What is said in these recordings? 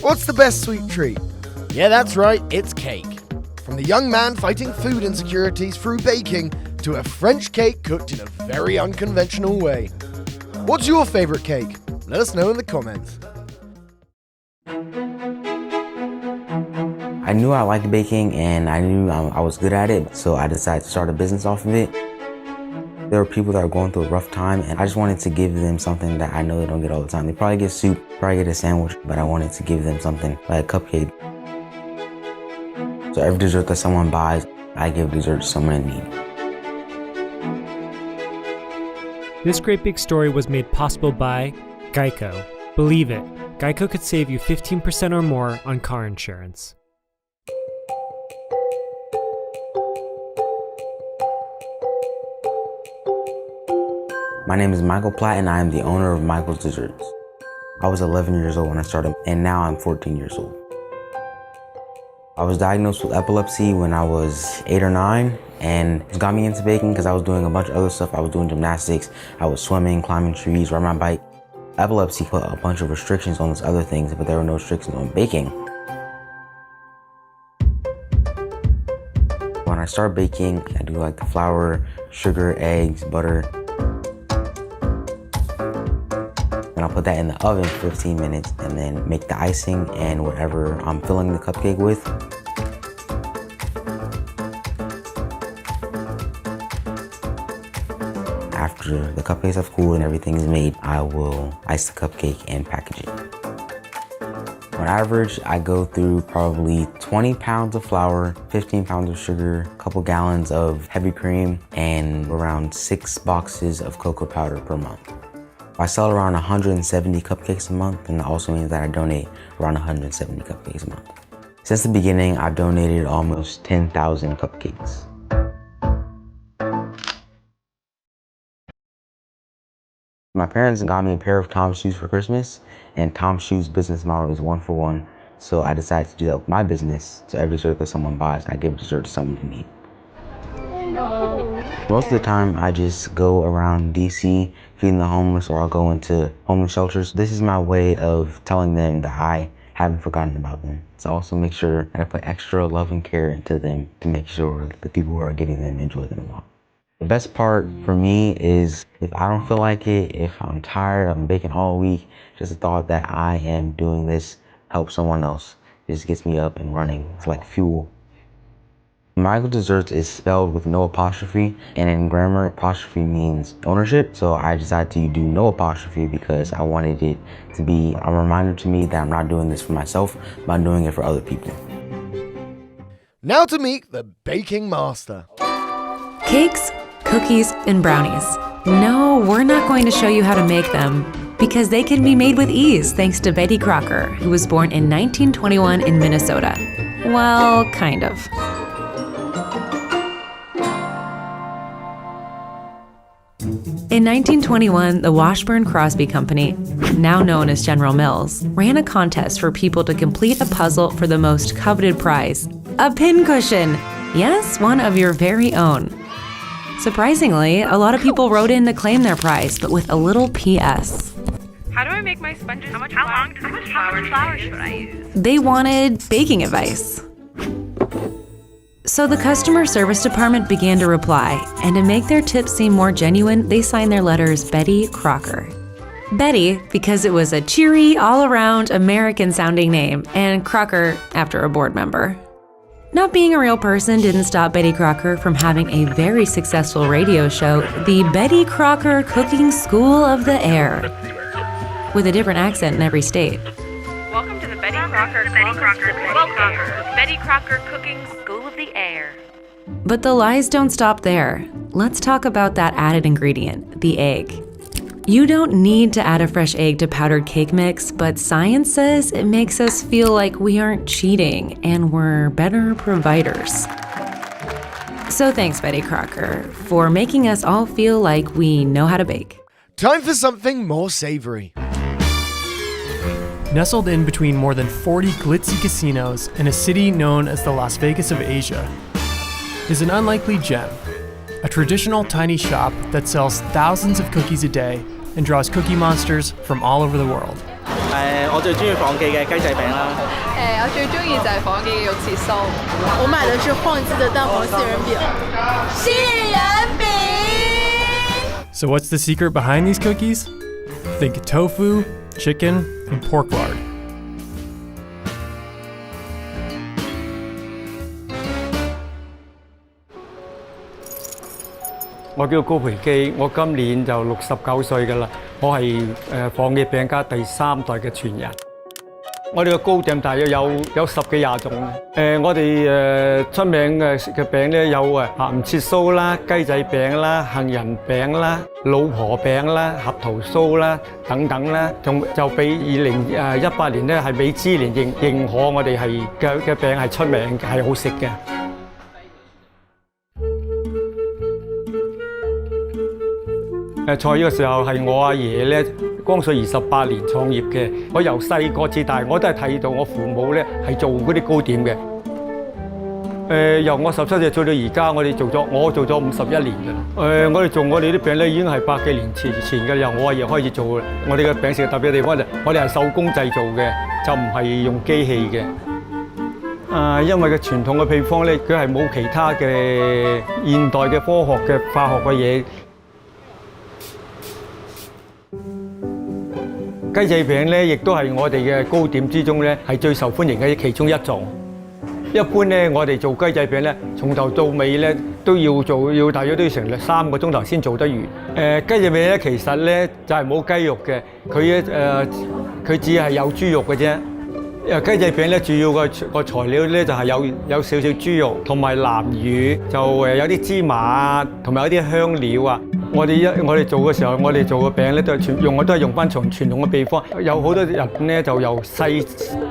What's the best sweet treat? Yeah, that's right, it's cake. From the young man fighting food insecurities through baking to a French cake cooked in a very unconventional way. What's your favorite cake? Let us know in the comments. I knew I liked baking and I knew I was good at it, so I decided to start a business off of it. There are people that are going through a rough time and I just wanted to give them something that I know they don't get all the time. They probably get soup, probably get a sandwich, but I wanted to give them something like a cupcake. So every dessert that someone buys, I give dessert to someone in need. This great big story was made possible by Gâteau. Believe it, Gâteau could save you 15% or more on car insurance. My name is Michael Platt and I am the owner of Michael's Desserts. I was 11 years old when I started and now I'm 14 years old. I was diagnosed with epilepsy when I was 8 or 9 and it got me into baking because I was doing a bunch of other stuff. I was doing gymnastics, I was swimming, climbing trees, riding my bike. Epilepsy put a bunch of restrictions on those other things, but there were no restrictions on baking. When I start baking, I do like the flour, sugar, eggs, butter. I'll put that in the oven for 15 minutes and then make the icing and whatever I'm filling the cupcake with. After the cupcakes have cooled and everything is made, I will ice the cupcake and package it. On average, I go through probably 20 pounds of flour, 15 pounds of sugar, a couple gallons of heavy cream, and around 6 boxes of cocoa powder per month. I sell around 170 cupcakes a month, and that also means that I donate around 170 cupcakes a month. Since the beginning, I've donated almost 10,000 cupcakes. My parents got me a pair of Tom's shoes for Christmas, and Tom's shoes business model is 1 for 1. So I decided to do that with my business. So every dessert that someone buys, I give a dessert to someone in need. Most of the time, I just go around DC feeding the homeless, or I'll go into homeless shelters. This is my way of telling them that I haven't forgotten about them. So I also make sure that I put extra love and care into them to make sure the people who are getting them enjoy them a lot. The best part for me is if I don't feel like it, if I'm tired, I'm baking all week, just the thought that I am doing this help someone else just gets me up and running. It's like fuel. Michael Desserts is spelled with no apostrophe, and in grammar, apostrophe means ownership. So I decided to do no apostrophe because I wanted it to be a reminder to me that I'm not doing this for myself, but I'm doing it for other people. Now to meet the baking master. Cakes, cookies, and brownies. No, we're not going to show you how to make them because they can be made with ease thanks to Betty Crocker, who was born in 1921 in Minnesota. Well, kind of. In 1921, the Washburn-Crosby Company, now known as General Mills, ran a contest for people to complete a puzzle for the most coveted prize, a pincushion. Yes, one of your very own. Surprisingly, a lot of people wrote in to claim their prize, but with a little PS. How do I make my sponges? How much flour should I use? They wanted baking advice. So the customer service department began to reply, and to make their tips seem more genuine, they signed their letters Betty Crocker. Betty, because it was a cheery, all-around, American-sounding name, and Crocker after a board member. Not being a real person didn't stop Betty Crocker from having a very successful radio show, the Betty Crocker Cooking School of the Air, with a different accent in every state. Welcome to the Betty Crocker Cooking School of the Air. But the lies don't stop there. Let's talk about that added ingredient, the egg. You don't need to add a fresh egg to powdered cake mix, but science says it makes us feel like we aren't cheating and we're better providers. So thanks, Betty Crocker, for making us all feel like we know how to bake. Time for something more savory. Nestled in between more than 40 glitzy casinos in a city known as the Las Vegas of Asia is an unlikely gem, a traditional tiny shop that sells thousands of cookies a day and draws cookie monsters from all over the world. 我最中意仿記嘅雞仔餅啦。我最中意就係仿記嘅肉切酥。我買的是晃记的蛋黄杏仁饼。杏仁饼。So what's the secret behind these cookies? Think tofu, chicken, and pork lard. I叫高培基，我今年就69歲㗎啦。我係仿記餅家第3代嘅傳人。我哋嘅糕點大約有10幾20種。我哋出名嘅餅咧有鹹切酥啦、雞仔餅啦、杏仁餅啦、老婆餅啦、合桃酥啦等等啦，就俾2018年咧係美芝蓮認可我哋係嘅餅係出名嘅，係好食嘅。創業嘅時候係我阿爺咧，光緒28年創業嘅。我由細個至大，我都係睇到我父母咧係做嗰啲糕點嘅。由我17歲做到而家，我做咗51年㗎啦。我哋做我哋啲餅咧已經係百幾年前嘅，由我阿爺開始做嘅。我哋嘅餅食特別嘅地方就我哋係手工製造嘅，就唔係用機器嘅。因為個傳統嘅配方咧，佢係冇其他嘅現代嘅科學嘅化學嘅嘢。雞仔餅咧，亦都係我哋嘅糕點之中咧，係最受歡迎嘅其中一種。一般咧，我哋做雞仔餅咧，從頭到尾咧都要大約都要成3個鐘頭先做得完。雞仔餅咧，其實咧就係冇雞肉嘅，佢只係有豬肉嘅啫。雞仔餅咧，主要個材料咧就係有少少豬肉同埋南乳，就有啲芝麻同埋有啲香料啊。我哋做嘅時候，我哋做嘅餅咧都係用翻從傳統嘅秘方。有好多人咧就由細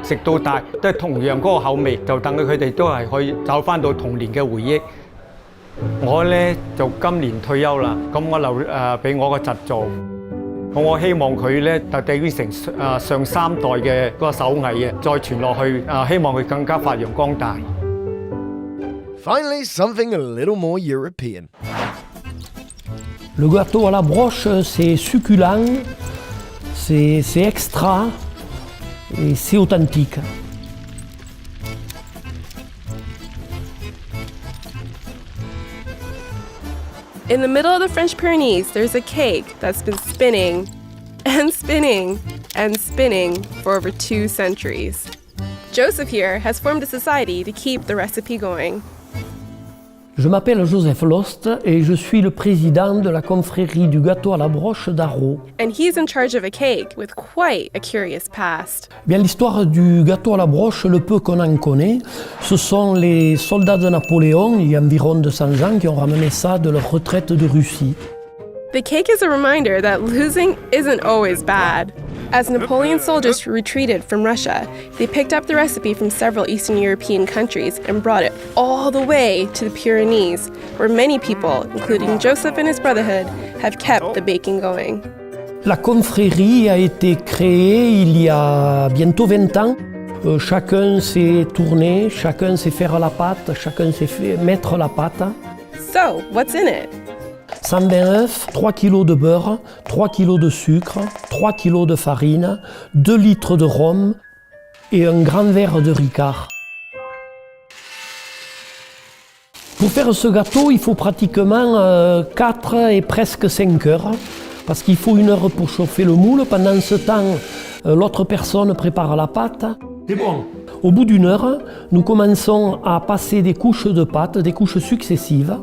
食到大，都係同樣嗰個口味，就等佢哋都係可以找翻到童年嘅回憶。我咧就今年退休啦，咁我留俾我個侄做。我希望佢咧就繼承上3代嘅嗰個手藝嘅，再傳落去，希望佢更加發揚光大。Finally, something a little more European. Le gâteau à la broche, c'est succulent, c'est extra et c'est authentique. In the middle of the French Pyrenees, there's a cake that's been spinning and spinning and spinning for over 2 centuries. Joseph here has formed a society to keep the recipe going. Je m'appelle Joseph Lost et je suis le président de la confrérie du gâteau à la broche d'Arro. And he's in charge of a cake with quite a curious past. Bien, l'histoire du gâteau à la broche, le peu qu'on en connaît, ce sont les soldats de Napoléon, il y a environ 200 ans, qui ont ramené ça de leur retraite de Russie. The cake is a reminder that losing isn't always bad. As Napoleon's soldiers retreated from Russia, they picked up the recipe from several Eastern European countries and brought it all the way to the Pyrenees, where many people, including Joseph and his brotherhood, have kept the baking going. La confrérie a été créée il y a bientôt 20 ans. Chacun sait tourner, chacun sait faire la pâte, chacun sait mettre la pâte. So, what's in it? 120 œufs, 3 kg de beurre, 3 kg de sucre, 3 kg de farine, 2 litres de rhum et un grand verre de Ricard. Pour faire ce gâteau, il faut pratiquement 4 et presque 5 heures, parce qu'il faut 1 heure pour chauffer le moule. Pendant ce temps, l'autre personne prépare la pâte. C'est bon. Au bout d'1 heure, nous commençons à passer des couches de pâte, des couches successives,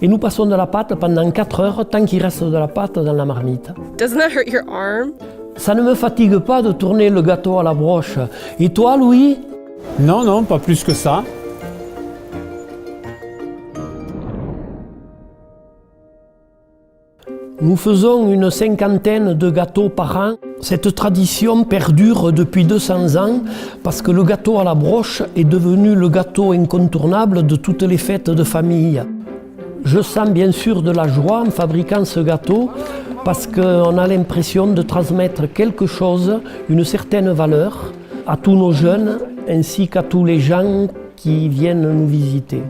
et nous passons de la pâte pendant 4 heures, tant qu'il reste de la pâte dans la marmite. Doesn't that hurt your arm? Ça ne me fatigue pas de tourner le gâteau à la broche. Et toi, Louis? Non, pas plus que ça. Nous faisons une 50aine de gâteaux par an. Cette tradition perdure depuis 200 ans parce que le gâteau à la broche est devenu le gâteau incontournable de toutes les fêtes de famille. Je sens bien sûr de la joie en fabriquant ce gâteau parce qu'on a l'impression de transmettre quelque chose, une certaine valeur, à tous nos jeunes ainsi qu'à tous les gens qui viennent nous visiter.